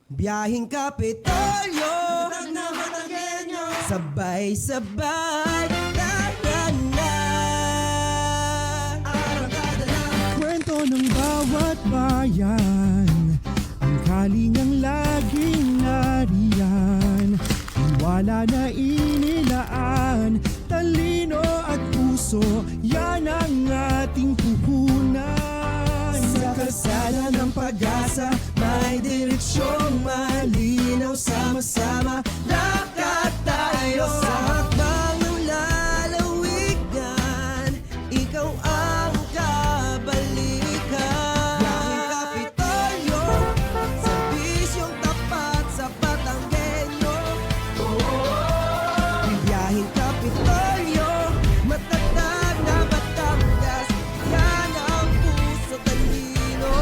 Biyahing Kapitolyo, sabay-sabay, Kwento ng bawat bayan, ang kalingang laging nariyan. Wala na inilaan, talino at puso, yan ang ating puhunan. Sa kalsada ng pag-asa, may direksyong malinaw. Sama-sama, lakad tayo. Sa hakbang ng lalawigan, ikaw ang kabalikan. Biyaheng Kapitolyo, serbisyong tapat sa Batanggenyo. Biyaheng Kapitolyo, matatag na Batangas, yan ang puso talino.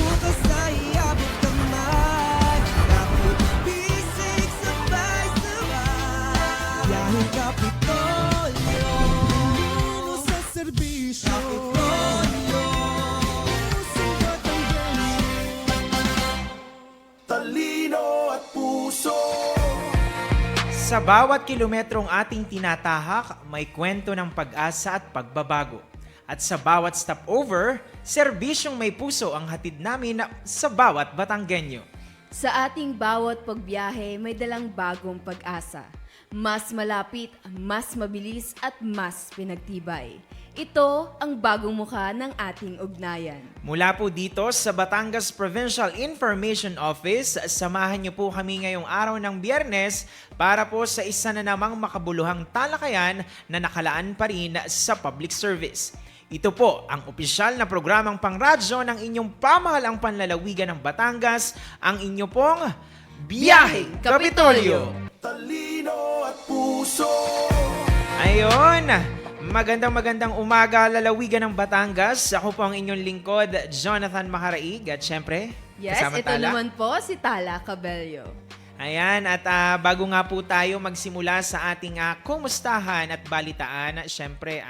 Bukas ay abot kamay, kapit bisig sabay-sabay. Biyaheng Kapitolyo, Talino sa serbisyo, Kapitolyo. pusong Batanggenyo. Talino at puso. Sa bawat kilometrong ating tinatahak, may kwento ng pag-asa at pagbabago. At sa bawat stopover, serbisyong may puso ang hatid namin sa bawat Batanggenyo. Sa ating bawat pagbiyahe, may dalang bagong pag-asa. Mas malapit, mas mabilis at mas pinagtibay. Ito ang bagong mukha ng ating ugnayan. Mula po dito sa Batangas Provincial Information Office, samahan niyo po kami ngayong araw ng Biyernes para po sa isa na namang makabuluhang talakayan na nakalaan pa rin sa public service. Ito po ang opisyal na programang pangradyo ng inyong pamahalang panlalawigan ng Batangas, ang inyo pong Biyaheng Kapitolyo. Talino at puso. Ayun! Magandang umaga, lalawigan ng Batangas. Ako po ang inyong lingkod, Jonathan Macaraig. At syempre, Yes, kasama ito Tala. naman po si Tala Cabello. Ayan, at bago nga po tayo magsimula sa ating kumustahan at balitaan, syempre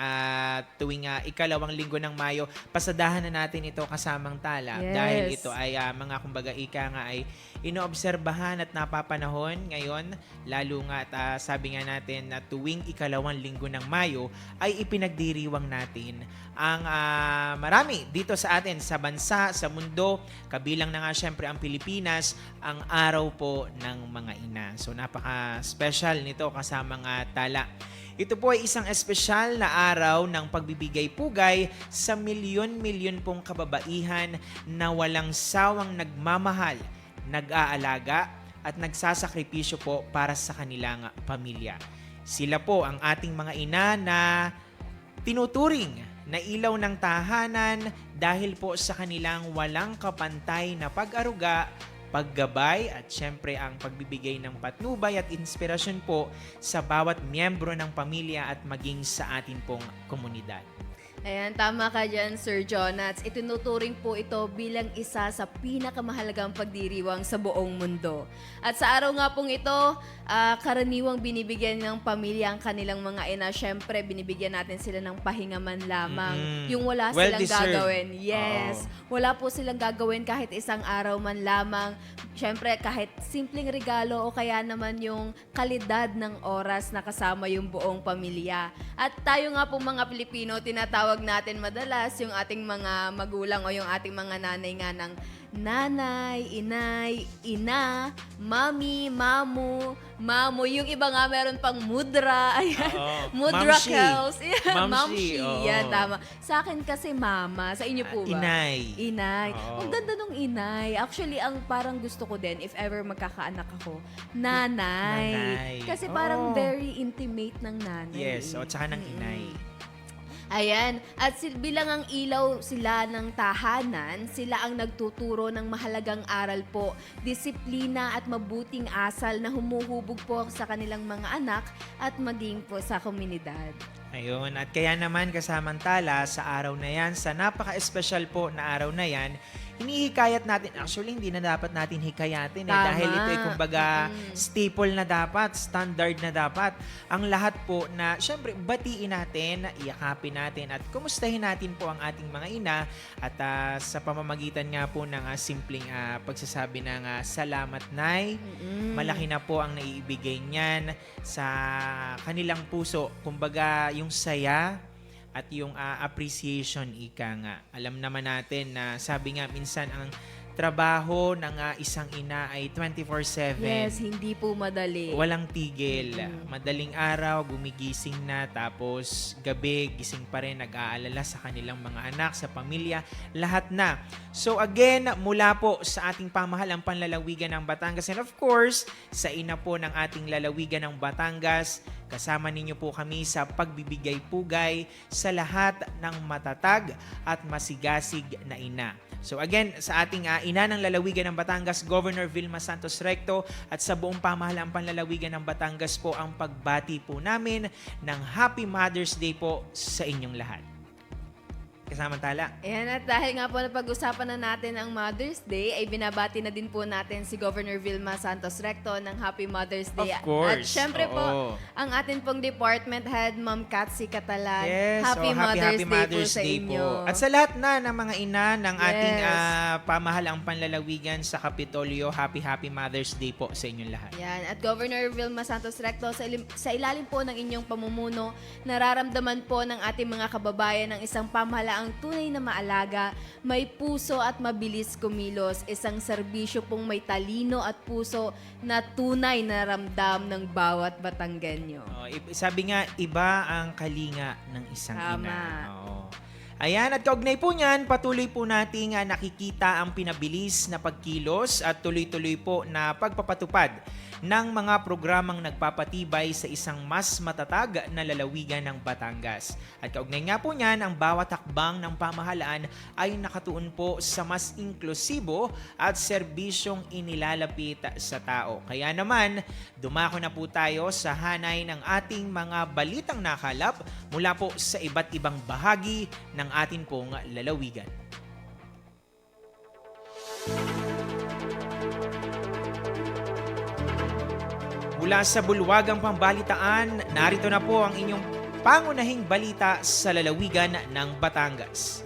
tuwing ikalawang linggo ng Mayo, pasadahan na natin ito kasamang Tala. Yes. Dahil ito ay mga kumbaga ika nga ay inoobserbahan at napapanahon ngayon, lalo nga at sabi nga natin na tuwing ikalawang linggo ng Mayo ay ipinagdiriwang natin ang marami dito sa atin, sa bansa, sa mundo, kabilang na nga syempre ang Pilipinas, ang araw po ng mga ina. So napaka-special nito kasamang Tala. Ito po ay isang espesyal na araw ng pagbibigay pugay sa milyon-milyon pong kababaihan na walang sawang nagmamahal, nag-aalaga at nagsasakripisyo po para sa kanilang pamilya. Sila po ang ating mga ina na tinuturing na ilaw ng tahanan dahil po sa kanilang walang kapantay na pag-aruga, paggabay at syempre ang pagbibigay ng patnubay at inspirasyon po sa bawat miyembro ng pamilya at maging sa atin pong komunidad. Ayan, tama ka dyan, Sir Jonats. Itinuturing po ito bilang isa sa pinakamahalagang pagdiriwang sa buong mundo. At sa araw nga pong ito, karaniwang binibigyan ng pamilya ang kanilang mga ina. Siyempre, binibigyan natin sila ng pahinga man lamang. Yung wala silang Well-deserved. gagawin. Yes. Wala po silang gagawin kahit isang araw man lamang. Siyempre, kahit simpleng regalo o kaya naman yung kalidad ng oras na kasama yung buong pamilya. At tayo nga po mga Pilipino, tinatawag natin madalas yung ating mga magulang o yung ating mga nanay nga ng nanay, inay, ina, mami, mamu, mamu. Yung iba nga meron pang mudra. Ayan. Oo. Mudra Mamshi. Kels. Yeah, Mamshi, mamshi. oo. Yan, tama. Sa akin kasi mama. Sa inyo po ba? Inay. Inay. Oo. Ang ganda nung inay. Actually, ang parang gusto ko din, if ever magkakaanak ako, nanay. Nanay. Kasi Oo. parang very intimate ng nanay. Yes, o tsaka ng Mm-mm. inay. Ayan. At bilang ang ilaw sila ng tahanan, sila ang nagtuturo ng mahalagang aral po, disiplina at mabuting asal na humuhubog po sa kanilang mga anak at maging po sa komunidad. Ayun, at kaya naman kasamantala sa araw na yan, sa napaka-espesyal po na araw na yan, hinihikayat natin. Actually, hindi na dapat natin hikayatin Tama. dahil ito ay kumbaga staple na dapat, standard na dapat. Ang lahat po na, syempre, batiin natin, iyakapin natin at kumustahin natin po ang ating mga ina at sa pamamagitan nga po ng simpleng pagsasabi ng salamat, Nay. Malaki na po ang naiibigay niyan sa kanilang puso. Kumbaga, yung saya at yung appreciation, ika nga. Alam naman natin na sabi nga minsan ang trabaho ng isang ina ay 24/7. Yes, hindi po madali. Walang tigil. Madaling araw, gumigising na, tapos gabi, gising pa rin, nag-aalala sa kanilang mga anak, sa pamilya, lahat na. So again, mula po sa ating pamahalang panlalawigan ng Batangas and of course, sa ina po ng ating lalawigan ng Batangas, kasama ninyo po kami sa pagbibigay pugay sa lahat ng matatag at masigasig na ina. So again, sa ating ina ng lalawigan ng Batangas, Governor Vilma Santos Recto, at sa buong pamahalaan panlalawigan ng Batangas po ang pagbati po namin ng Happy Mother's Day po sa inyong lahat. Kasamantala. Ayan, at dahil nga po napag-usapan na natin ang Mother's Day, ay binabati na din po natin si Governor Vilma Santos Recto ng Happy Mother's Day. Of course. At syempre po, Oo. ang atin pong department head, Ma'am Katsi Catalan. Yes, Happy Mother's Day po sa inyo. At sa lahat na ng mga ina ng ating Yes. pamahalaang panlalawigan sa Kapitolyo, Happy Mother's Day po sa inyong lahat. Yan. At Governor Vilma Santos Recto, sa ilalim po ng inyong pamumuno, nararamdaman po ng ating mga kababayan ng isang pamahalaang tunay na maalaga, may puso at mabilis kumilos, isang serbisyo pong may talino at puso na tunay na ramdam ng bawat Batanggenyo. Sabi nga, iba ang kalinga ng isang Tama. ina. Oo. Ayan, at kaugnay po niyan, patuloy po nating nakikita ang pinabilis na pagkilos at tuloy-tuloy po na pagpapatupad ng mga programang nagpapatibay sa isang mas matatag na lalawigan ng Batangas. At kaugnay nga po niyan, ang bawat hakbang ng pamahalaan ay nakatuon po sa mas inklusibo at serbisyong inilalapit sa tao. Kaya naman, dumako na po tayo sa hanay ng ating mga balitang nakalap mula po sa iba't ibang bahagi ng atin pong lalawigan. Mula sa bulwagang pambalitaan, narito na po ang inyong pangunahing balita sa lalawigan ng Batangas.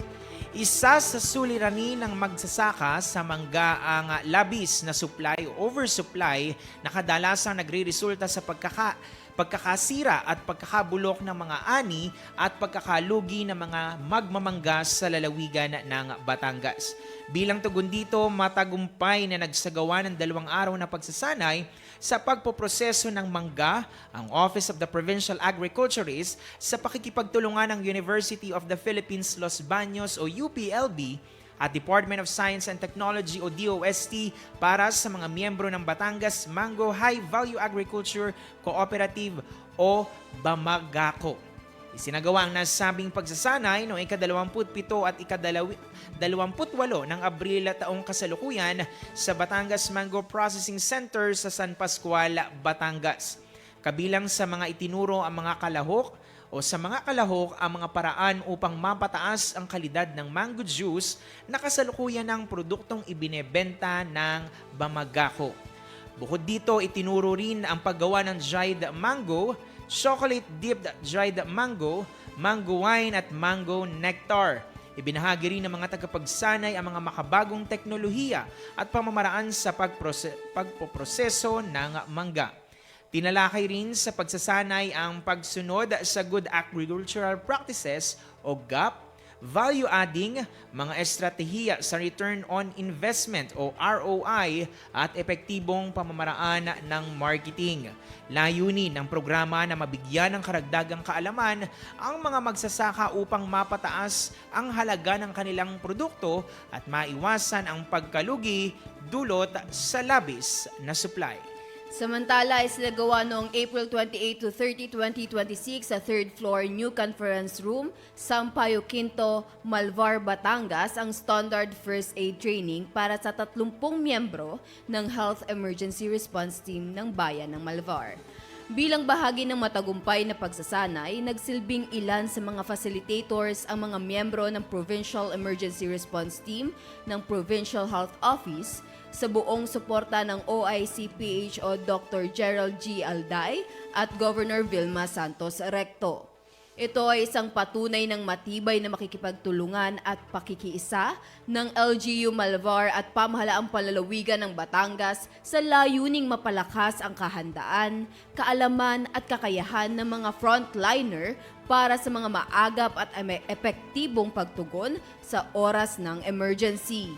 Isa sa suliranin ng magsasaka sa mangga ang labis na supply o oversupply na kadalasang nagre-resulta sa pagkakasira at pagkakabulok ng mga ani at pagkakalugi ng mga magmamangga sa lalawigan ng Batangas. Bilang tugon dito, matagumpay na nagsagawa ng 2 araw na pagsasanay sa pagpoproseso ng mangga ang Office of the Provincial Agriculturist sa pakikipagtulungan ng University of the Philippines Los Baños o UPLB at Department of Science and Technology o DOST para sa mga miyembro ng Batangas Mango High Value Agriculture Cooperative o BAMAGACO. Isinagawa ang nasabing pagsasanay noong ika-27 at ika-28 ng Abril taong kasalukuyan sa Batangas Mango Processing Center sa San Pascual, Batangas. Kabilang sa mga itinuro ang mga kalahok o sa mga kalahok ang mga paraan upang mapataas ang kalidad ng mango juice na kasalukuyan ng produktong ibinebenta ng BAMAGACO. Bukod dito, itinuro rin ang paggawa ng dried mango, chocolate-dipped dried mango, mango wine at mango nectar. Ibinahagi rin ng mga tagapagsanay ang mga makabagong teknolohiya at pamamaraan sa pagpoproseso ng mangga. Tinalakay rin sa pagsasanay ang pagsunod sa Good Agricultural Practices o GAP, value adding, mga estratehiya sa return on investment o ROI at epektibong pamamaraan ng marketing. Layunin ng programa na mabigyan ng karagdagang kaalaman ang mga magsasaka upang mapataas ang halaga ng kanilang produkto at maiwasan ang pagkalugi dulot sa labis na supply. Samantala, isinagawa noong April 28 to 30, 2026 sa 3rd floor New Conference Room, Sampaio Quinto, Malvar, Batangas, ang Standard First Aid Training para sa 30 miyembro ng Health Emergency Response Team ng Bayan ng Malvar. Bilang bahagi ng matagumpay na pagsasanay, nagsilbing ilan sa mga facilitators ang mga miyembro ng Provincial Emergency Response Team ng Provincial Health Office sa buong suporta ng OIC-PHO Dr. Gerald G. Alday at Governor Vilma Santos Recto. Ito ay isang patunay ng matibay na makikipagtulungan at pakikiisa ng LGU Malvar at pamahalaang panlalawigan ng Batangas sa layuning mapalakas ang kahandaan, kaalaman at kakayahan ng mga frontliner para sa mga maagap at epektibong pagtugon sa oras ng emergency.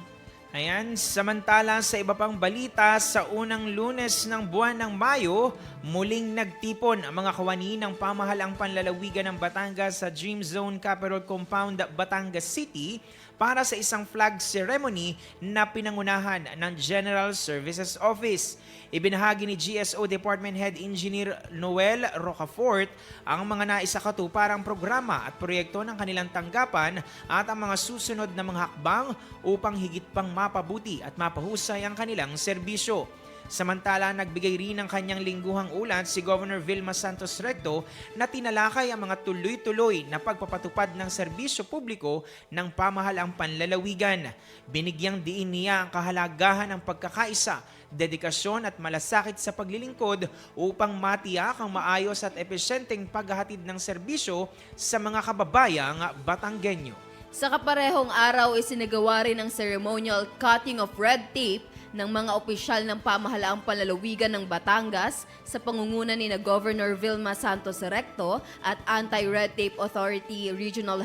Ayan, samantala sa iba pang balita, sa unang Lunes ng buwan ng Mayo, muling nagtipon ang mga kawani ng pamahalaang panlalawigan ng Batangas sa Dream Zone Capital Compound, Batangas City para sa isang flag ceremony na pinangunahan ng General Services Office. Ibinahagi ni GSO Department Head Engineer Noel Rocafort ang mga naisakatuparang programa at proyekto ng kanilang tanggapan at ang mga susunod na mga hakbang upang higit pang mapabuti at mapahusay ang kanilang serbisyo. Samantala, nagbigay rin ng kanyang lingguhang ulat si Governor Vilma Santos Recto na tinalakay ang mga tuloy-tuloy na pagpapatupad ng serbisyo publiko ng pamahalaang panlalawigan. Binigyang diin niya ang kahalagahan ng pagkakaisa, dedikasyon at malasakit sa paglilingkod upang matiyak ang maayos at epesyenteng paghahatid ng serbisyo sa mga kababayang Batanggenyo. Sa kaparehong araw, isinagawa rin ang ceremonial cutting of red tape ng mga opisyal ng pamahalaang panlalawigan ng Batangas sa pangunguna ni na Governor Vilma Santos Recto at Anti-Red Tape Authority Regional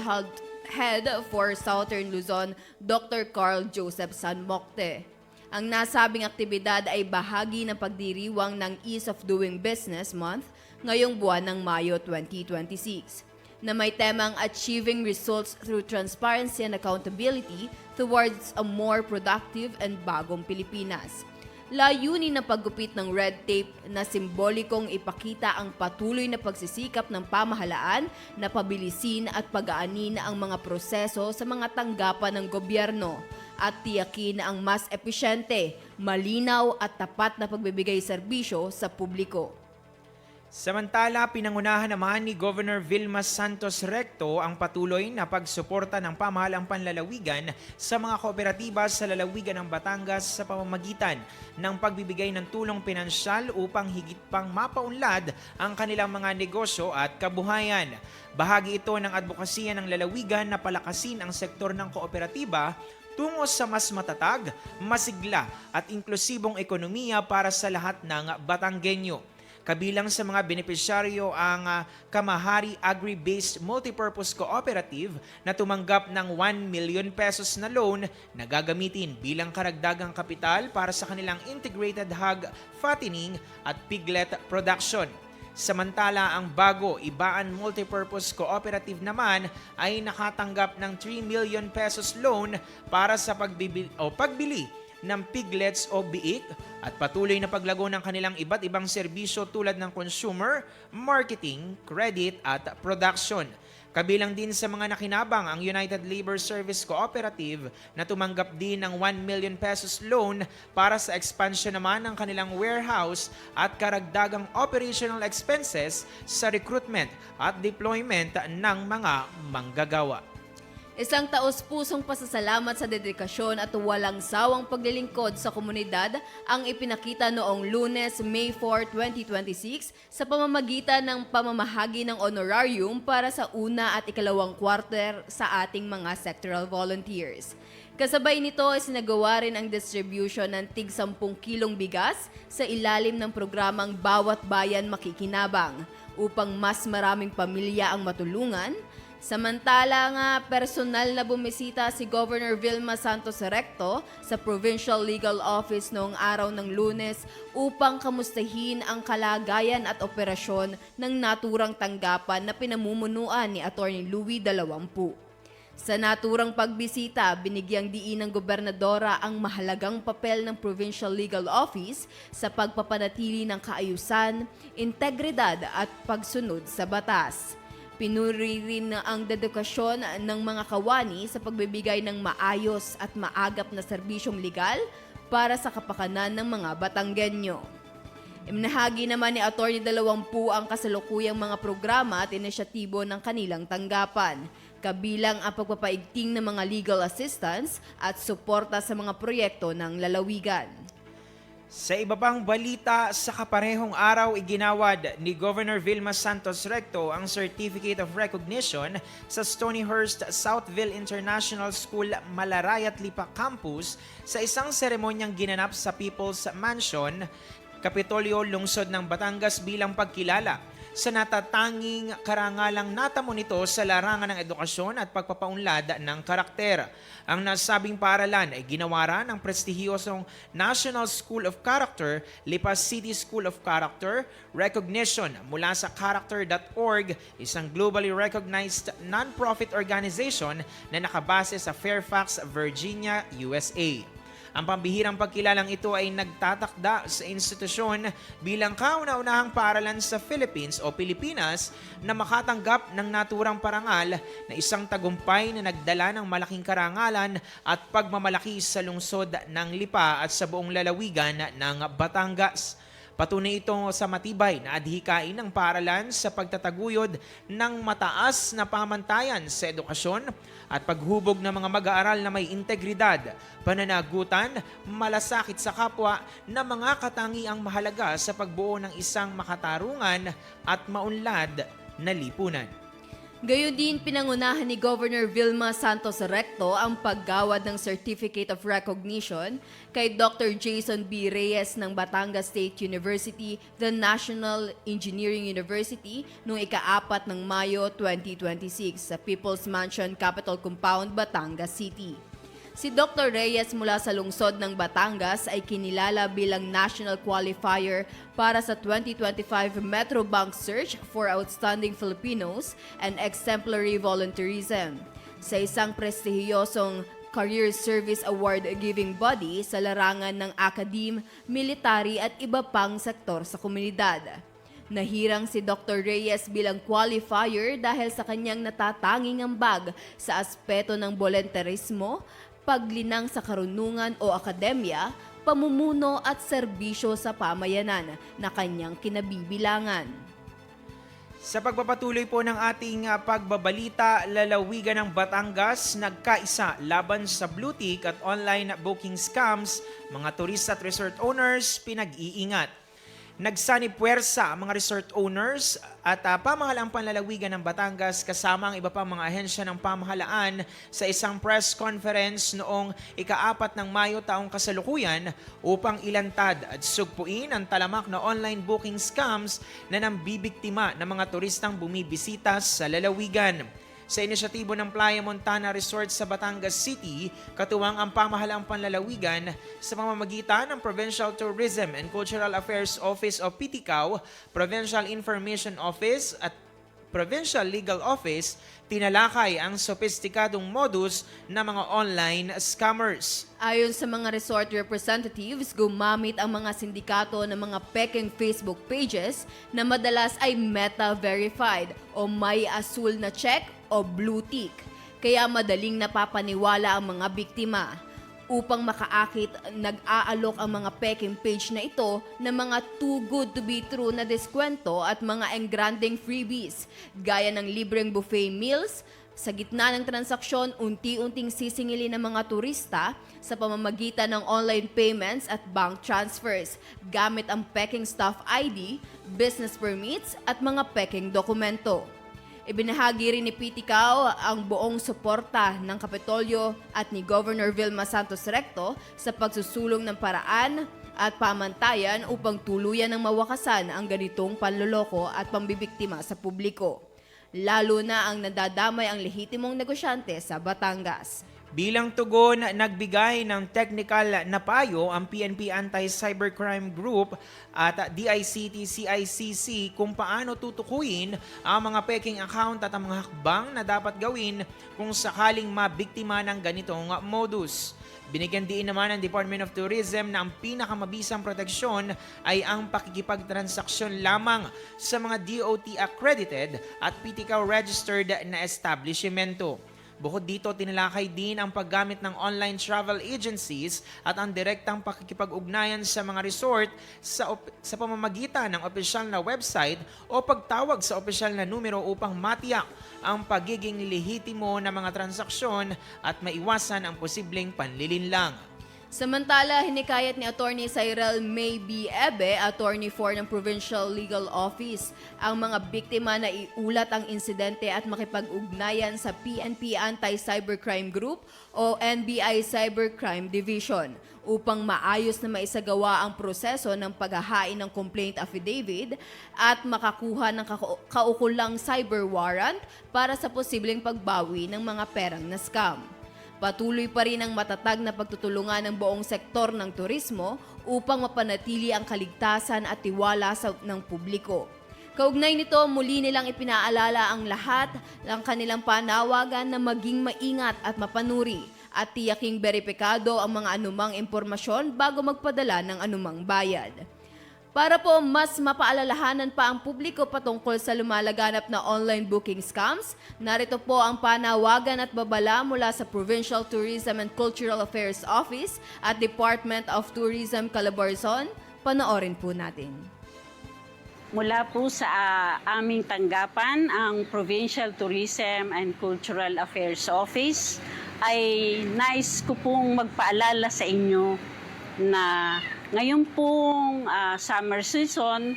Head for Southern Luzon, Dr. Carl Joseph San Mocte. Ang nasabing aktibidad ay bahagi ng pagdiriwang ng Ease of Doing Business Month ngayong buwan ng Mayo 2026. Na may temang Achieving Results Through Transparency and Accountability Towards a More Productive and Bagong Pilipinas. Layunin ng paggupit ng red tape na simbolikong ipakita ang patuloy na pagsisikap ng pamahalaan na pabilisin at pagaanin ang mga proseso sa mga tanggapan ng gobyerno at tiyakin ang mas epesyente, malinaw at tapat na pagbibigay serbisyo sa publiko. Samantala, pinangunahan naman ni Governor Vilma Santos Recto ang patuloy na pagsuporta ng pamahalaang panlalawigan sa mga kooperatiba sa lalawigan ng Batangas sa pamamagitan ng pagbibigay ng tulong pinansyal upang higit pang mapaunlad ang kanilang mga negosyo at kabuhayan. Bahagi ito ng advokasya ng lalawigan na palakasin ang sektor ng kooperatiba tungo sa mas matatag, masigla at inklusibong ekonomiya para sa lahat ng Batanggenyo. Kabilang sa mga benepisyaryo ang Kamahari Agri-Based Multipurpose Cooperative na tumanggap ng 1 million pesos na loan na gagamitin bilang karagdagang kapital para sa kanilang integrated hog fattening at piglet production. Samantala, ang Bago Ibaan Multipurpose Cooperative naman ay nakatanggap ng 3 million pesos loan para sa pagbili ng piglets o biik at patuloy na paglago ng kanilang iba't ibang serbisyo tulad ng consumer, marketing, credit at production. Kabilang din sa mga nakinabang ang United Labor Service Cooperative na tumanggap din ng 1 million pesos loan para sa expansion naman ng kanilang warehouse at karagdagang operational expenses sa recruitment at deployment ng mga manggagawa. Isang taos-pusong pasasalamat sa dedikasyon at walang sawang paglilingkod sa komunidad ang ipinakita noong Lunes, May 4, 2026 sa pamamagitan ng pamamahagi ng honorarium para sa una at ikalawang quarter sa ating mga sectoral volunteers. Kasabay nito ay sinagawa rin ang distribution ng tig 10 kilong bigas sa ilalim ng programang Bawat Bayan Makikinabang upang mas maraming pamilya ang matulungan. Samantala nga, personal na bumisita si Governor Vilma Santos Recto sa Provincial Legal Office noong araw ng Lunes upang kamustahin ang kalagayan at operasyon ng naturang tanggapan na pinamumunuan ni Atty. Louie Dalawampu. Sa naturang pagbisita, binigyang diin ng gobernadora ang mahalagang papel ng Provincial Legal Office sa pagpapanatili ng kaayusan, integridad at pagsunod sa batas. Pinuri rin ang dedikasyon ng mga kawani sa pagbibigay ng maayos at maagap na serbisyong legal para sa kapakanan ng mga Batanggenyo. Iminahagi naman ni Atty. Dalawampu ang kasalukuyang mga programa at inisyatibo ng kanilang tanggapan, kabilang ang pagpapaigting ng mga legal assistance at suporta sa mga proyekto ng lalawigan. Sa iba pang balita, sa kaparehong araw iginawad ni Governor Vilma Santos Recto ang Certificate of Recognition sa Stonyhurst Southville International School Malarayat Lipa Campus sa isang seremonyang ginanap sa People's Mansion, Kapitolyo, Lungsod ng Batangas bilang pagkilala sa natatanging karangalang natamo nito sa larangan ng edukasyon at pagpapaunlad ng karakter. Ang nasabing paaralan ay ginawaran ng prestihiyosong National School of Character, Lipa City School of Character, recognition mula sa character.org, isang globally recognized non-profit organization na nakabase sa Fairfax, Virginia, USA. Ang pambihirang pagkilalang ito ay nagtatakda sa institusyon bilang kauna-unahang paaralan sa Philippines o Pilipinas na makatanggap ng naturang parangal na isang tagumpay na nagdala ng malaking karangalan at pagmamalaki sa lungsod ng Lipa at sa buong lalawigan ng Batangas. Patunay ito sa matibay na adhikain ng paaralan sa pagtataguyod ng mataas na pamantayan sa edukasyon at paghubog ng mga mag-aaral na may integridad, pananagutan, malasakit sa kapwa na mga katangiang mahalaga sa pagbuo ng isang makatarungan at maunlad na lipunan. Gayon din, pinangunahan ni Governor Vilma Santos Recto ang paggawad ng Certificate of Recognition kay Dr. Jason B. Reyes ng Batangas State University, the National Engineering University, noong ika-4 ng Mayo 2026 sa People's Mansion Capitol Compound, Batangas City. Si Dr. Reyes mula sa lungsod ng Batangas ay kinilala bilang national qualifier para sa 2025 Metro Bank Search for Outstanding Filipinos and Exemplary Volunteerism sa isang prestihiyosong Career Service Award giving body sa larangan ng akadem, military at iba pang sektor sa komunidad. Nahirang si Dr. Reyes bilang qualifier dahil sa kanyang natatanging ambag sa aspeto ng volunteerismo, paglinang sa karunungan o akademya, pamumuno at serbisyo sa pamayanan na kanyang kinabibilangan. Sa pagpapatuloy po ng ating pagbabalita, lalawigan ng Batangas nagkaisa laban sa blue tick at online booking scams, mga turista at resort owners pinag-iingat. Nagsanib puwersa ang mga resort owners at pamahalaang panlalawigan ng Batangas kasama ang iba pang mga ahensya ng pamahalaan sa isang press conference noong ika-4 ng Mayo taong kasalukuyan upang ilantad at sugpuin ang talamak na online booking scams na nambibiktima ng mga turistang bumibisita sa lalawigan. Sa inisyatibo ng Playa Montana Resort sa Batangas City, katuwang ang pamahalaang panlalawigan sa pamamagitan ng Provincial Tourism and Cultural Affairs Office o PTCAO, Provincial Information Office at Provincial Legal Office, tinalakay ang sopistikadong modus ng mga online scammers. Ayon sa mga resort representatives, gumamit ang mga sindikato ng mga peking Facebook pages na madalas ay meta-verified o may asul na check o blue tick. Kaya madaling napapaniwala ang mga biktima. Upang makaakit, nag-aalok ang mga peking page na ito ng mga too good to be true na diskwento at mga engranding freebies, gaya ng libreng buffet meals. Sa gitna ng transaksyon, unti-unting sisingilin ng mga turista sa pamamagitan ng online payments at bank transfers gamit ang peking staff ID, business permits at mga peking dokumento. Ibinahagi rin ni PTCAO ang buong suporta ng Kapitolyo at ni Governor Vilma Santos Recto sa pagsusulong ng paraan at pamantayan upang tuluyan ng mawakasan ang ganitong panloloko at pambibiktima sa publiko. Lalo na ang nadadamay ang lehitimong negosyante sa Batangas. Bilang tugon, nagbigay ng technical na payo ang PNP Anti-Cybercrime Group at DICT-CICC kung paano tutukuyin ang mga peking account at ang mga hakbang na dapat gawin kung sakaling mabiktima ng ganitong modus. Binigyan diin naman ng Department of Tourism na ang pinakamabisang proteksyon ay ang pakikipagtransaksyon lamang sa mga DOT accredited at PTCAO registered na establishmento. Bukod dito, tinalakay din ang paggamit ng online travel agencies at ang direktang pakikipag-ugnayan sa mga resort sa pamamagitan ng opisyal na website o pagtawag sa opisyal na numero upang matiyak ang pagiging lehitimo ng mga transaksyon at maiwasan ang posibleng panlilinlang. Samantala, hinikayat ni Attorney Cyril May B. Ebe, Attorney for ng Provincial Legal Office, ang mga biktima na iulat ang insidente at makipag-ugnayan sa PNP Anti-Cybercrime Group o NBI Cybercrime Division upang maayos na maisagawa ang proseso ng paghahain ng complaint affidavit at makakuha ng kaukulang cyber warrant para sa posibleng pagbawi ng mga perang na scam. Patuloy pa rin ang matatag na pagtutulungan ng buong sektor ng turismo upang mapanatili ang kaligtasan at tiwala ng publiko. Kaugnay nito, muli nilang ipinaalala ang lahat ng kanilang panawagan na maging maingat at mapanuri at tiyaking beripikado ang mga anumang impormasyon bago magpadala ng anumang bayad. Para po mas mapaalalahanan pa ang publiko patungkol sa lumalaganap na online booking scams, narito po ang panawagan at babala mula sa Provincial Tourism and Cultural Affairs Office at Department of Tourism Calabarzon. Panoorin po natin. Mula po sa aming tanggapan, ang Provincial Tourism and Cultural Affairs Office, ay nais ko pong magpaalala sa inyo na ngayon pong summer season,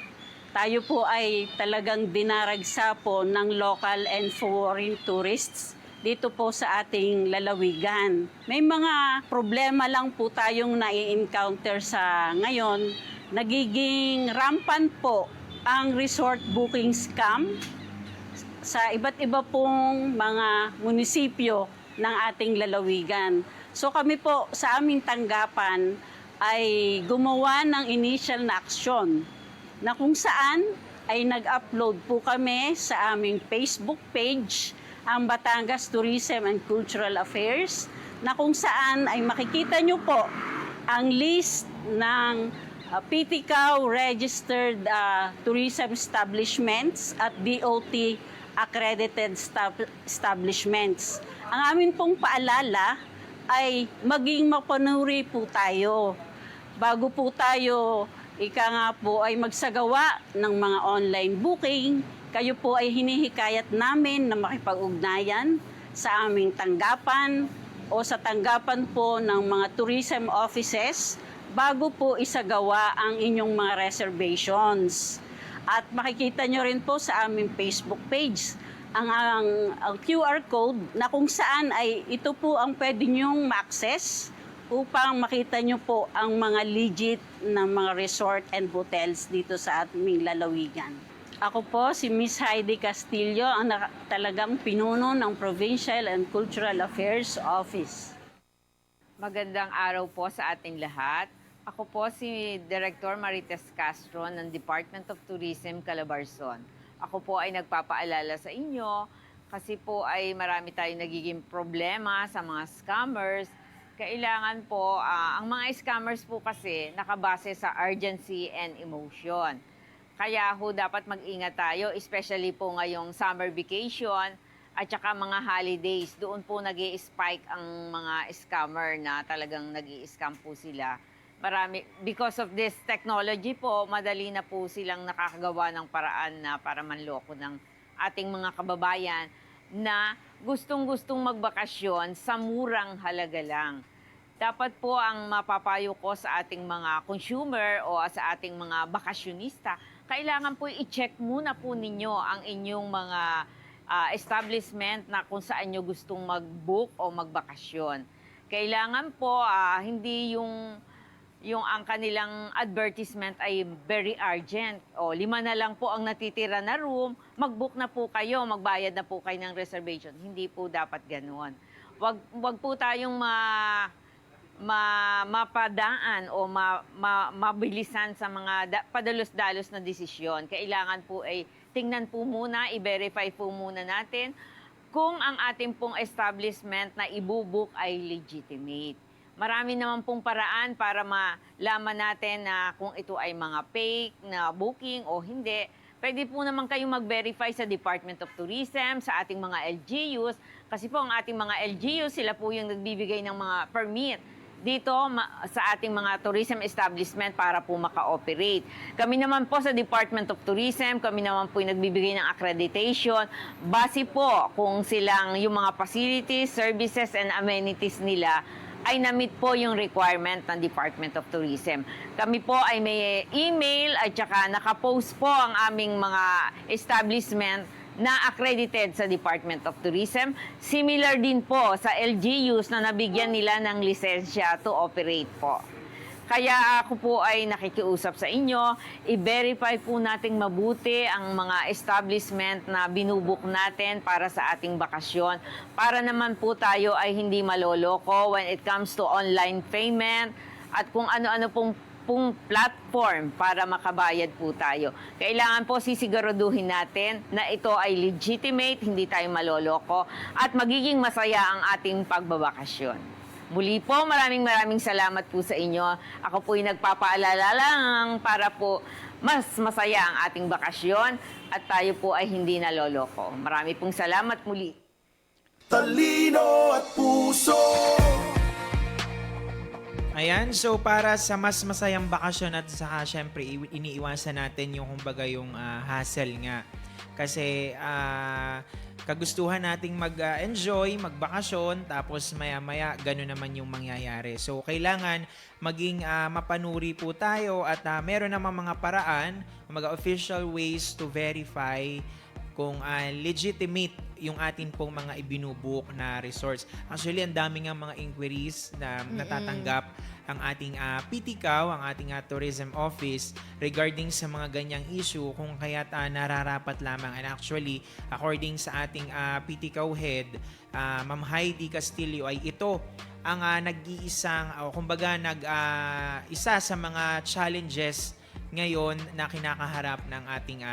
tayo po ay talagang dinaragsa po ng local and foreign tourists dito po sa ating lalawigan. May mga problema lang po tayong nai-encounter sa ngayon. Nagiging rampant po ang resort booking scam sa iba't iba pong mga munisipyo ng ating lalawigan. So kami po sa aming tanggapan ay gumawa ng initial na aksyon na kung saan ay nag-upload po kami sa aming Facebook page, ang Batangas Tourism and Cultural Affairs, na kung saan ay makikita nyo po ang list ng PTCAO registered tourism establishments at DOT accredited establishments. Ang amin pong paalala ay maging mapanuri po tayo. Bago po tayo, ay magsagawa ng mga online booking, kayo po ay hinihikayat namin na makipag-ugnayan sa aming tanggapan o sa tanggapan po ng mga tourism offices bago po isagawa ang inyong mga reservations. At makikita nyo rin po sa aming Facebook page ang QR code na kung saan ay ito po ang pwede nyong ma-access upang makita nyo po ang mga legit na mga resort and hotels dito sa aming lalawigan. Ako po si Miss Heidi Castillo, ang talagang pinuno ng Provincial and Cultural Affairs Office. Magandang araw po sa ating lahat. Ako po si Director Marites Castro ng Department of Tourism, Calabarzon. Ako po ay nagpapaalala sa inyo kasi po ay marami tayong nagiging problema sa mga scammers. Kailangan po, ang mga scammers po kasi nakabase sa urgency and emotion. Kaya ho dapat mag-ingat tayo, especially po ngayong summer vacation at saka mga holidays. Doon po nag-i-spike ang mga scammer na talagang nag-i-scam po sila. Because of this technology po, madali na po silang nakakagawa ng paraan na para manloko ng ating mga kababayan na gustong-gustong magbakasyon sa murang halaga lang. Dapat po ang mapapayo ko sa ating mga consumer o sa ating mga bakasyonista, kailangan po i-check muna po ninyo ang inyong mga establishment na kung saan nyo gustong mag-book o magbakasyon. Kailangan po hindi yung ang kanilang advertisement ay very urgent. O 5 na lang po ang natitira na room, mag-book na po kayo, magbayad na po kayo ng reservation. Hindi po dapat ganoon. Wag po tayong mapadaan o mabilisan sa mga padalos-dalos na desisyon. Kailangan po ay tingnan po muna, i-verify po muna natin kung ang ating pong establishment na ibubook ay legitimate. Marami naman pong paraan para malaman natin na kung ito ay mga fake na booking o hindi. Pwede po naman kayong mag-verify sa Department of Tourism, sa ating mga LGUs. Kasi po ang ating mga LGU, sila po yung nagbibigay ng mga permit dito sa ating mga tourism establishment para po maka-operate. Kami naman po sa Department of Tourism, kami naman po yung nagbibigay ng accreditation base po kung silang yung mga facilities, services, and amenities nila ay na-meet po yung requirement ng Department of Tourism. Kami po ay may email at saka nakapost po ang aming mga establishment na accredited sa Department of Tourism. Similar din po sa LGUs na nabigyan nila ng lisensya to operate po. Kaya ako po ay nakikiusap sa inyo, i-verify po nating mabuti ang mga establishment na binubuk natin para sa ating bakasyon. Para naman po tayo ay hindi maloloko when it comes to online payment at kung ano-ano pong platform para makabayad po tayo. Kailangan po sisiguraduhin natin na ito ay legitimate, hindi tayo maloloko, at magiging masaya ang ating pagbabakasyon. Muli po, maraming salamat po sa inyo. Ako po ay nagpapaalala lang para po mas masaya ang ating bakasyon at tayo po ay hindi naloloko. Marami pong salamat muli. Talino at puso. Ayan, so para sa mas masayang bakasyon at saka syempre iniiwasan natin yung kumbaga yung hassle nga. Kasi kagustuhan nating mag-enjoy, magbakasyon, tapos maya-maya gano'n naman yung mangyayari. So kailangan maging mapanuri po tayo at meron naman mga paraan, mga official ways to verify kung legitimate yung atin pong mga ibinubuk na resorts. Actually, ang dami nga mga inquiries na natatanggap ang ating PTCAO, ang ating tourism office regarding sa mga ganyang issue kung kaya't nararapat lamang. And actually, according sa ating PTCAO head, Ma'am Heidi Castillo, ay ito ang nag-iisang, kumbaga isa sa mga challenges ngayon na kinakaharap ng ating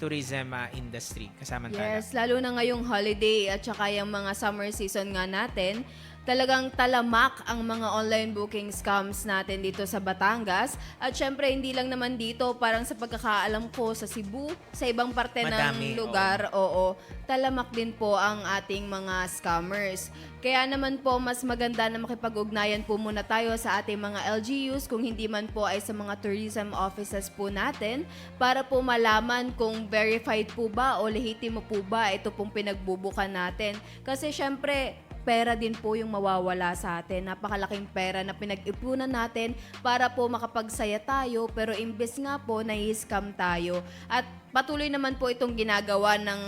tourism industry. Kasama tayo. Yes, lalo na ngayong holiday at saka yung mga summer season nga natin, talagang talamak ang mga online booking scams natin dito sa Batangas. At syempre, hindi lang naman dito, parang sa pagkakaalam ko sa Cebu, sa ibang parte Madami, ng lugar, oo, talamak din po ang ating mga scammers. Kaya naman po, mas maganda na makipag-ugnayan po muna tayo sa ating mga LGUs, kung hindi man po ay sa mga tourism offices po natin, para po malaman kung verified po ba o lehitimo po ba ito pong pinagbubukan natin. Kasi syempre, pera din po yung mawawala sa atin. Napakalaking pera na pinag-ipunan natin para po makapagsaya tayo, pero imbes nga po nai-scam tayo. At patuloy naman po itong ginagawa ng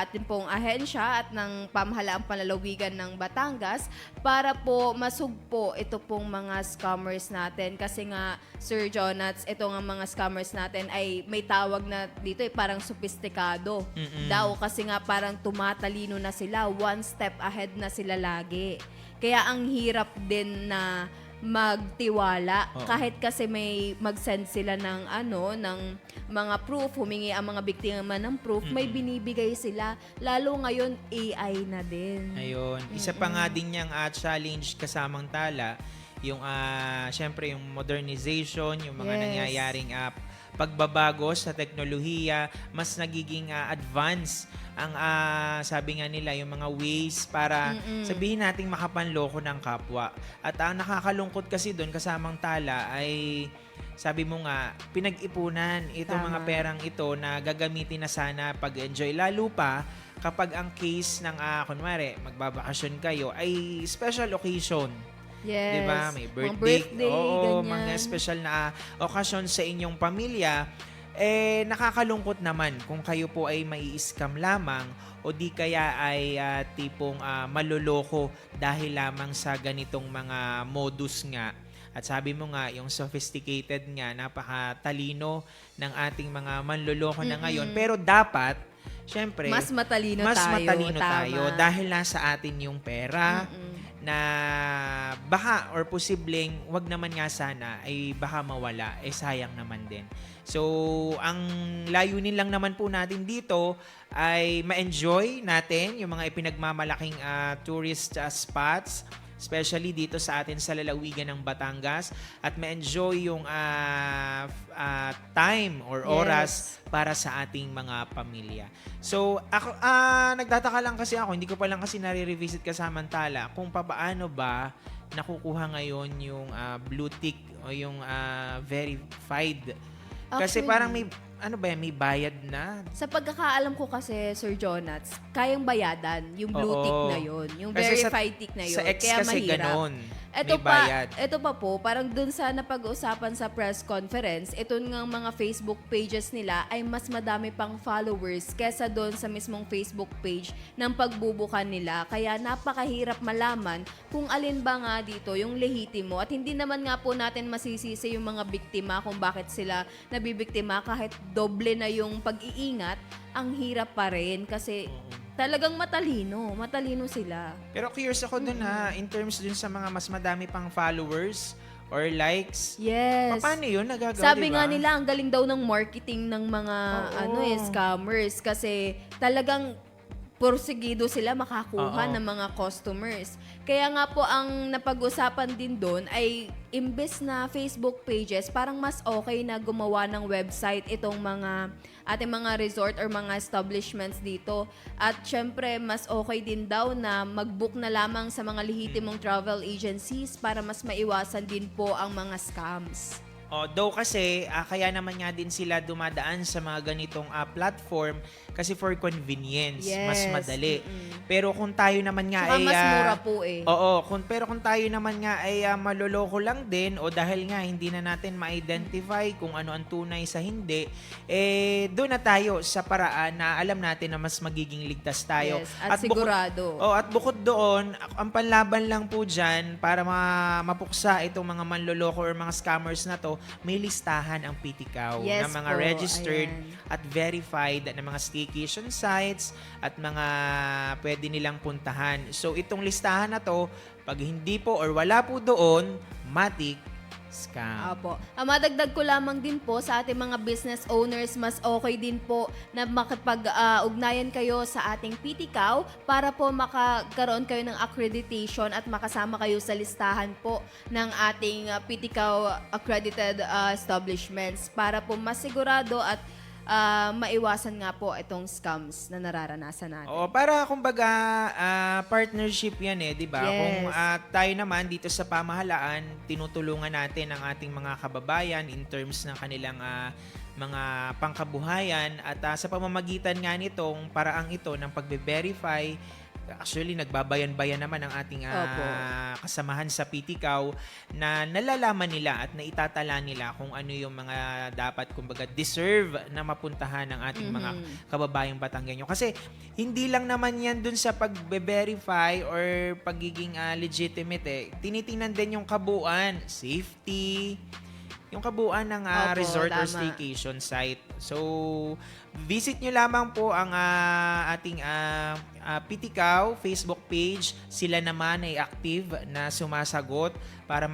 ating pong ahensya at ng pamahalaang panlalawigan ng Batangas para po masugpo ito pong mga scammers natin. Kasi nga, Sir Jonats, ito nga mga scammers natin ay may tawag na dito parang sophisticado daw. Kasi nga parang tumatalino na sila, one step ahead na sila lagi. Kaya ang hirap din na magtiwala kahit kasi may mag-send sila ng ng mga proof, humingi ang mga biktima ng proof, may binibigay sila, lalo ngayon AI na din. Ayun. Isa pa nga din niyang challenge kasamang tala, yung syempre yung modernization, yung mga Yes. nangyayaring pagbabago sa teknolohiya, mas nagiging advance ang sabi nga nila yung mga ways para sabihin nating makapanloko ng kapwa. At ang nakakalungkot kasi doon kasamang tala ay sabi mo nga, pinag-ipunan itong Tama. mga perang ito na gagamitin na sana pag-enjoy. Lalo pa kapag ang case ng, kunwari, magbabakasyon kayo ay special occasion. Yes. Diba? May Mga birthday. Oo, ganyan. mga special na okasyon sa inyong pamilya. Nakakalungkot naman kung kayo po ay mai-scam lamang o di kaya ay tipong maloloko dahil lamang sa ganitong mga modus nga. At sabi mo nga, yung sophisticated nga, napakatalino ng ating mga manloloko na ngayon. Pero dapat, syempre, Mas matalino matalino tayo. tayo Tama. dahil nasa atin yung pera na baka or posibleng wag naman nga sana ay baka mawala, sayang naman din. So, ang layunin lang naman po natin dito ay ma-enjoy natin yung mga ipinagmamalaking tourist spots especially dito sa atin sa lalawigan ng Batangas, at ma-enjoy yung time or oras para sa ating mga pamilya. So, ako, nagtataka lang kasi ako, hindi ko pa lang kasi nare-revisit kasamantala kung paano ba nakukuha ngayon yung blue tick o yung verified. Kasi Actually, parang may, may bayad na. sa pagkakaalam ko kasi, Sir Jonats, kayang bayadan yung blue Oo. tick na yun, yung Kasi verified tick na yun. Sa X Kaya kasi mahirap. ganon. Ito may bayad. ito pa po, parang dun sa napag-uusapan sa press conference, ito nga mga Facebook pages nila ay mas madami pang followers kesa doon sa mismong Facebook page ng pagbubukan nila. Kaya napakahirap malaman kung alin ba nga dito yung lehitimo. At hindi naman nga po natin masisisi yung mga biktima kung bakit sila nabibiktima kahit doble na yung pag-iingat, ang hirap pa rin kasi talagang matalino sila. Pero curious ako dun in terms dun sa mga mas madami pang followers or likes. Yes. Paano yun nagagawa, Sabi diba? nga nila, ang galing daw ng marketing ng mga Oo. scammers kasi talagang porsigido sila makakuha Oo. ng mga customers. Kaya nga po ang napag-usapan din doon ay imbes na Facebook pages, parang mas okay na gumawa ng website itong mga ating mga resort or mga establishments dito. At syempre, mas okay din daw na mag-book na lamang sa mga lehitimong travel agencies para mas maiwasan din po ang mga scams. Though kasi, kaya naman nga din sila dumadaan sa mga ganitong platform kasi for convenience, mas Yes. madali. Pero kung tayo naman nga Saka ay... mas mura po eh. Oo, pero kung tayo naman nga ay maloloko lang din o dahil nga hindi na natin ma-identify kung ano ang tunay sa hindi, doon na tayo sa paraan na alam natin na mas magiging ligtas tayo. Yes, at sigurado. At bukod doon, ang panlaban lang po dyan para mapuksa itong mga manloloko or mga scammers na to, may listahan ang PTCAO Yes na mga po, registered ayan. at verified na mga staycation sites at mga pwede nilang puntahan. So itong listahan na to, pag hindi po or wala po doon, matik scam. Apo. Madagdag ko lamang din po sa ating mga business owners, mas okay din po na makapag-ugnayan kayo sa ating PTCAO para po makakaroon kayo ng accreditation at makasama kayo sa listahan po ng ating PTCAO accredited establishments para po masigurado at maiwasan nga po itong scams na nararanasan natin. Oo, para kumbaga partnership yan di ba? Yes. Kung tayo naman dito sa pamahalaan, tinutulungan natin ang ating mga kababayan in terms ng kanilang mga pangkabuhayan at sa pamamagitan nga nitong paraang ito ng pagbe-verify. Actually, nagbabayan-bayan naman ang ating kasamahan sa PTCAO na nalalaman nila at naitatala nila kung ano yung mga dapat, kumbaga, deserve na mapuntahan ng ating mga kababayang Batanggenyo. Kasi hindi lang naman yan dun sa pag-verify or pagiging legitimate. Tinitingnan din yung kabuuan, safety, yung kabuuan ng resort or tama. staycation site. So, visit nyo lamang po ang ating PTCAO Facebook page. Sila naman ay active na sumasagot para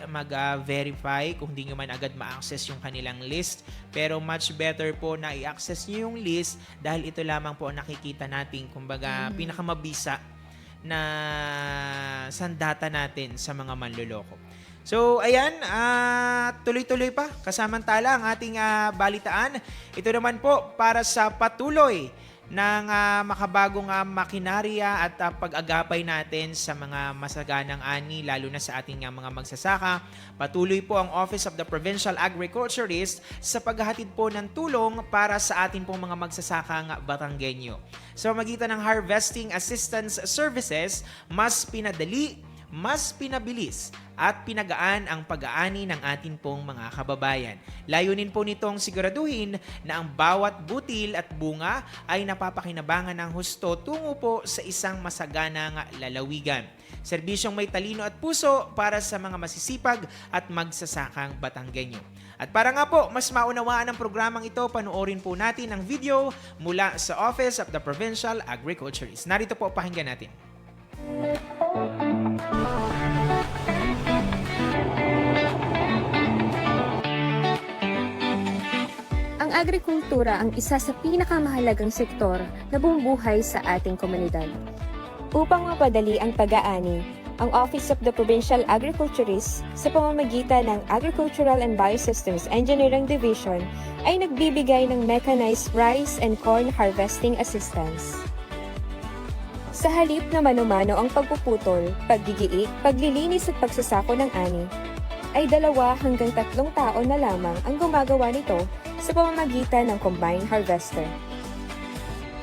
mag-verify kung hindi nyo man agad ma-access yung kanilang list. Pero much better po na i-access nyo yung list dahil ito lamang po ang nakikita natin, kumbaga, pinakamabisa na sandata natin sa mga manloloko. So, ayan, tuloy-tuloy pa, kasamantala ang ating balitaan. Ito naman po para sa patuloy ng makabagong makinarya at pag-agapay natin sa mga masaganang ani, lalo na sa ating mga magsasaka. Patuloy po ang Office of the Provincial Agriculturist sa paghahatid po ng tulong para sa ating pong mga magsasakang Batanggenyo. Sa magitan ng Harvesting Assistance Services, mas pinadali, mas pinabilis at pinagaan ang pag-aani ng atin pong mga kababayan. Layunin po nitong siguraduhin na ang bawat butil at bunga ay napapakinabangan ng husto tungo po sa isang masaganang lalawigan. Serbisyong may talino at puso para sa mga masisipag at magsasakang Batanggenyo. At para nga po, mas maunawaan ang programang ito, panoorin po natin ang video mula sa Office of the Provincial Agriculturist. Narito po, pakinggan natin. Ang agrikultura ang isa sa pinakamahalagang sektor na bumubuhay sa ating komunidad. Upang mapadali ang pag-aani, ang Office of the Provincial Agriculturist sa pamamagitan ng Agricultural and Biosystems Engineering Division ay nagbibigay ng mechanized rice and corn harvesting assistance. Sa halip na mano-mano ang pagpuputol, paggigiit, paglilinis at pagsasako ng ani, ay 2 hanggang 3 tao na lamang ang gumagawa nito sa pamamagitan ng combine harvester.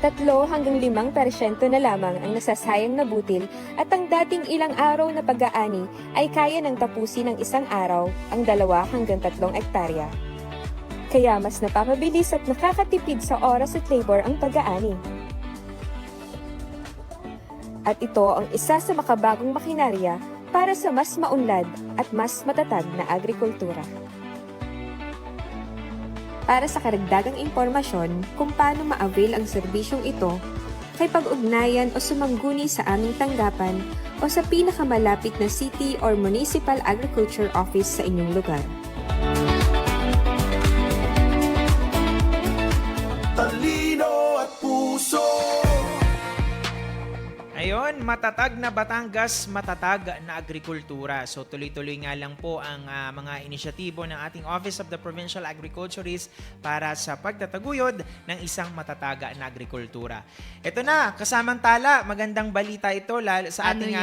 3 hanggang 5% na lamang ang nasasayang na butil at ang dating ilang araw na pag-aani ay kaya nang tapusin ng isang araw ang 2 hanggang 3 ektarya. Kaya mas napapabilis at nakakatipid sa oras at labor ang pag-aani. At ito ang isa sa makabagong makinarya para sa mas maunlad at mas matatag na agrikultura. Para sa karagdagang impormasyon kung paano ma-avail ang serbisyong ito, kay pag-ugnayan o sumangguni sa aming tanggapan o sa pinakamalapit na city or municipal agriculture office sa inyong lugar. Talino at puso. Ayun, matatag na Batangas, matatag na agrikultura. So tuloy-tuloy nga lang po ang mga inisyatibo ng ating Office of the Provincial Agriculturist para sa pagtataguyod ng isang matatag na agrikultura. Ito na, kasamang tala, magandang balita ito sa ating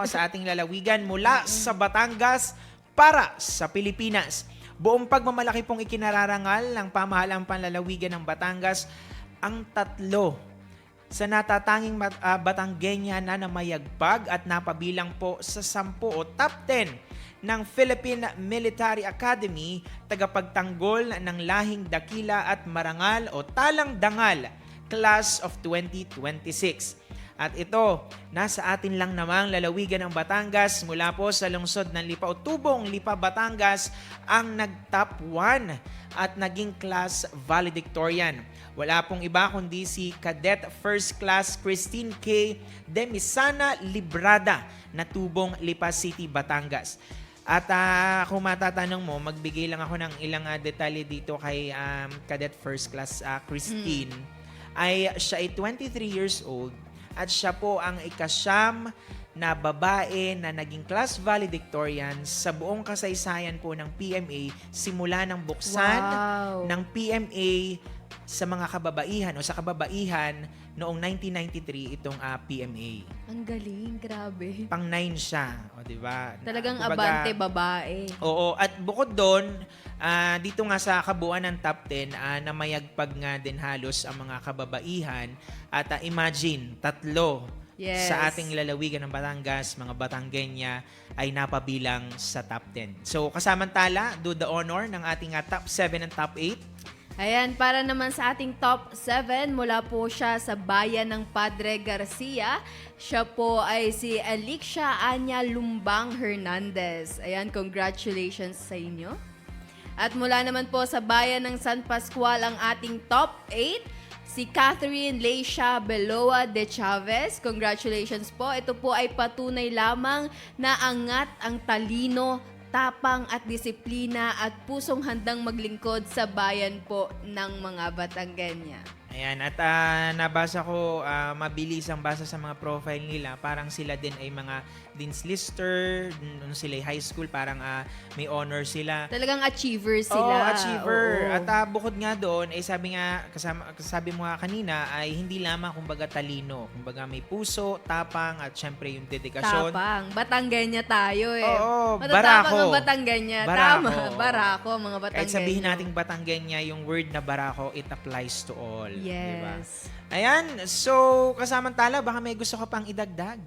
sa ating lalawigan mula sa Batangas para sa Pilipinas. Buong pagmamalaki pong ikinararangal ng pamahalang panlalawigan ng Batangas ang 3 sa natatanging Batanggenya na namayagpag at napabilang po sa 10 o top 10 ng Philippine Military Academy, tagapagtanggol ng lahing dakila at marangal o talang dangal Class of 2026. At ito, nasa atin lang namang lalawigan ng Batangas mula po sa lungsod ng Lipa o Tubong Lipa, Batangas ang nag-top 1 at naging class valedictorian. Wala pong iba kundi si Cadet First Class Christine K. Demisana Librada na Tubong Lipa City, Batangas. At kung matatanong mo, magbigay lang ako ng ilang detalye dito kay Cadet First Class Christine. Siya ay 23 years old at siya po ang ikasyam na babae na naging class valedictorian sa buong kasaysayan po ng PMA simula ng buksan ng PMA sa mga kababaihan o sa kababaihan noong 1993 itong PMA. Ang galing, grabe. Pang-9 siya, o di ba? Talagang abante babae. Oo, at bukod doon, dito nga sa kabuuan ng top 10, namayagpag nga din halos ang mga kababaihan. At imagine, 3 sa ating lalawigan ng Batangas, mga Batanggenya, ay napabilang sa top 10. So, kasamantala, do the honor ng ating top 7 and top 8. Ayan, para naman sa ating top 7, mula po siya sa bayan ng Padre Garcia. Siya po ay si Alicia Anya Lumbang Hernandez. Ayan, congratulations sa inyo. At mula naman po sa bayan ng San Pascual ang ating top 8, si Catherine Leisha Beloa de Chavez. Congratulations po. Ito po ay patunay lamang na angat ang talino, tapang at disiplina at pusong handang maglingkod sa bayan po ng mga Batanggenya. Ayan, at nabasa ko, mabilis ang basa sa mga profile nila. Parang sila din ay mga Dean's Lister, nung sila ay high school, parang may honor sila. Talagang achievers sila. Oo, achiever. Oo. At bukod nga doon, sabi mo nga kanina, ay hindi lamang kumbaga talino. Kumbaga may puso, tapang, at syempre yung dedikasyon. Tapang. Batanggenya tayo eh. Oo, Matatapang barako. ang Batanggenya. Barako. Tama, barako ang mga Batanggenya. Kahit sabihin nating Batanggenya, yung word na barako, it applies to all. Diba? Yes. Ayan, so kasamantala, baka may gusto ka pang idagdag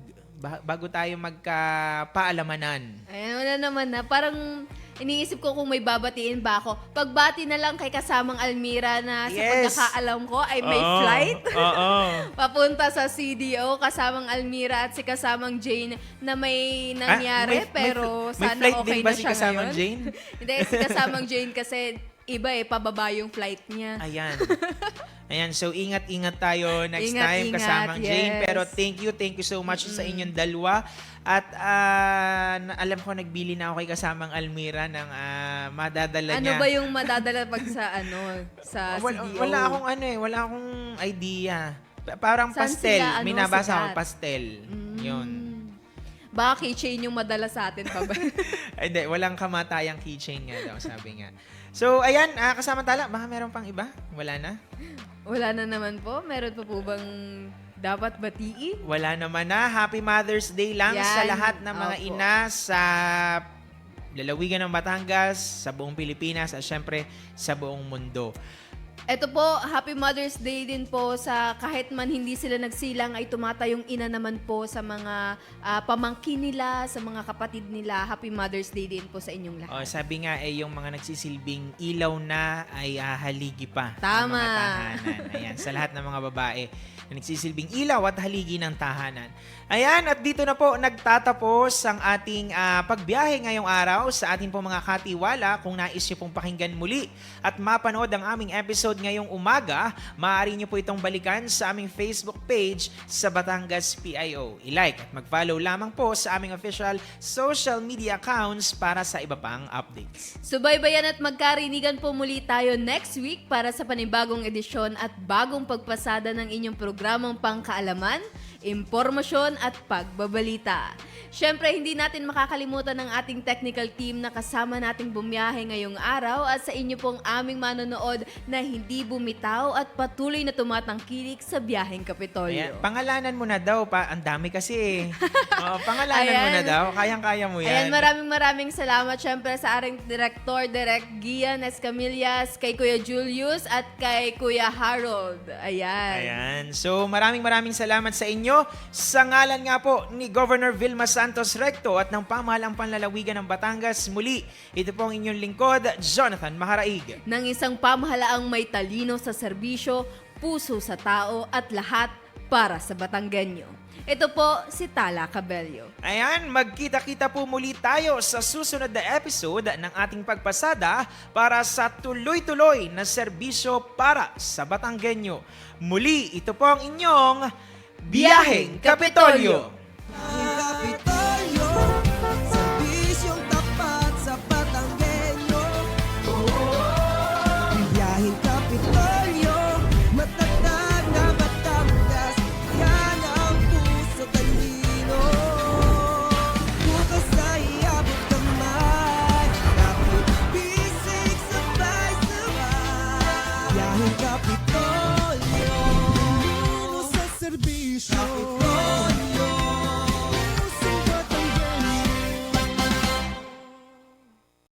bago tayo magka-paalamanan. Ayan, wala naman na. Parang iniisip ko kung may babatiin ba ako. Pagbati na lang kay kasamang Almira na sa pagkakaalam ko ay may flight. Papunta sa CDO, kasamang Almira at si kasamang Jane na may nangyari pero sana may flight okay din ba na si siya kasamang ngayon. Jane? Hindi, si kasamang Jane kasi iba pababa yung flight niya. Ayan. Ayan, so ingat-ingat tayo next Ingat, time kasamang yes. Jane. Pero thank you so much sa inyong dalawa. At alam ko nagbili na ako kay kasamang Almira ng madadala niya. Ano ba yung madadala pag sa CDO? Wala akong idea. Parang Saan pastel. sila, May nabasa sikat? ako, pastel. Yun. Baka keychain yung madala sa atin pa ba? Ay, hindi, walang kamatayang keychain nga daw, sabi nga. So, ayan, kasamantala, baka meron pang iba? Wala na? Wala na naman po. Meron pa po bang dapat batiin? Wala naman na. Happy Mother's Day lang Yan. sa lahat ng mga Opo. ina sa lalawigan ng Batangas, sa buong Pilipinas, at syempre sa buong mundo. Ito po, Happy Mother's Day din po sa kahit man hindi sila nagsilang ay tumatayong ina naman po sa mga pamangkin nila, sa mga kapatid nila. Happy Mother's Day din po sa inyong lahat. Oh, sabi nga yung mga nagsisilbing ilaw na ay haligi pa. Tama. Ng mga tahanan. Ayan, sa lahat ng mga babae na nagsisilbing ilaw at haligi ng tahanan. Ayan, at dito na po nagtatapos ang ating pagbiyahe ngayong araw sa ating po mga katiwala. Kung nais nyo pong pakinggan muli at mapanood ang aming episode ngayong umaga, maaari nyo po itong balikan sa aming Facebook page sa Batangas PIO. I-like at mag-follow lamang po sa aming official social media accounts para sa iba pang updates. Subaybayan at magkarinigan po muli tayo next week para sa panibagong edisyon at bagong pagpasada ng inyong programang pangkaalaman, impormasyon at pagbabalita. Siyempre, hindi natin makakalimutan ng ating technical team na kasama nating bumiyahe ngayong araw at sa inyo pong aming manonood na hindi bumitaw at patuloy na tumatangkilik sa biyaheng Kapitolyo. Ayan, pangalanan mo na daw. Ang dami kasi eh. Pangalanan mo Ayan. na daw. Kayang-kaya mo yan. Ayan, maraming salamat syempre sa ating director, Direk Gian Escamillas, kay Kuya Julius at kay Kuya Harold. Ayan. Ayan. So, maraming salamat sa inyo. Sa ngalan nga po ni Governor Vilma Santos Recto at ng pamahalang panlalawigan ng Batangas, muli, ito po ang inyong lingkod, Jonathan Maharaig. Ng isang pamahalaang may talino sa serbisyo, puso sa tao at lahat para sa Batanggenyo. Ito po si Tala Cabello. Ayan, magkita-kita po muli tayo sa susunod na episode ng ating pagpasada para sa tuloy-tuloy na serbisyo para sa Batanggenyo. Muli, ito po ang inyong Biyaheng Kapitolyo. Biyaheng Kapitolyo, serbisyong tapat sa Batanggenyo. Biyaheng Kapitolyo, matatag na Batangas, yan ang puso talino. Bukas ay abot kamay, kapit bisig sabay-sabay. Biyaheng Kapitolyo, Talino sa serbisyo,